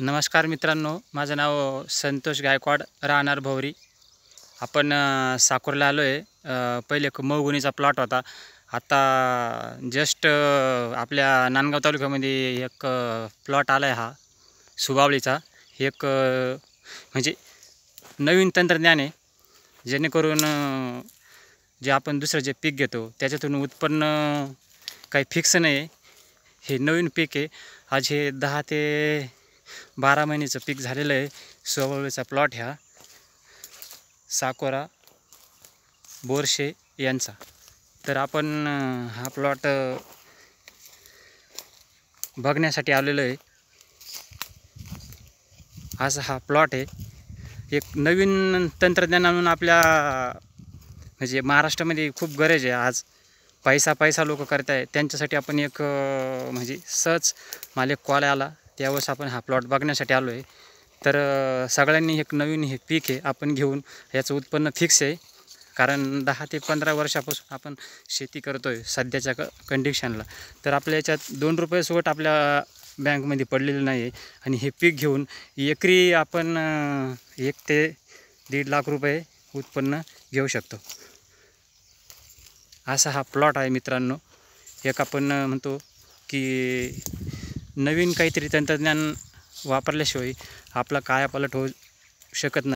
नमस्कार मित्रांनो, माझं नाव संतोष गायकवाड, राहणार भोवरी. आपण साकोरला आलो आहे. पहिले एक मौगुनीचा प्लॉट होता. आता जस्ट आपल्या नांदगाव तालुक्यामध्ये एक प्लॉट आला आहे. हा सुबावळीचा एक म्हणजे नवीन तंत्रज्ञान आहे, जेणेकरून जे आपण दुसरं जे पीक घेतो त्याच्यातून उत्पन्न काही फिक्स नाही आहे. हे नवीन पीक आहे. आज हे 10 ते 12 महिन्याचं पीक झालेलं आहे. सुबावळीचा प्लॉट ह्या साकोरा बोरशे यांचा. तर आपण हा प्लॉट बघण्यासाठी आलेलो आहे. आज हा प्लॉट आहे. एक नवीन तंत्रज्ञान आणून आपल्या म्हणजे महाराष्ट्रामध्ये खूप गरज आहे. आज पैसा लोक करत आहे, त्यांच्यासाठी आपण एक म्हणजे सहज मला एक कॉल आला, त्यावेळेस आपण हा प्लॉट बघण्यासाठी आलो आहे. तर सगळ्यांनी एक नवीन हे पीक आहे आपण घेऊन, याचं उत्पन्न फिक्स आहे. कारण 10 ते 15 वर्षापासून आपण शेती करतो आहे सध्याच्या कंडिशनला. तर आपल्या याच्यात 2 रुपये सोबत आपल्या बँकमध्ये पडलेलं नाही आहे. आणि हे पीक घेऊन एकरी आपण 1 ते 1.5 लाख रुपये उत्पन्न घेऊ शकतो. असा हा प्लॉट आहे मित्रांनो. एक आपण म्हणतो की नवीन काहीतरी तंत्रज्ञान वापरल्याशिवाय आपला कायापालट होऊ शकत नाही.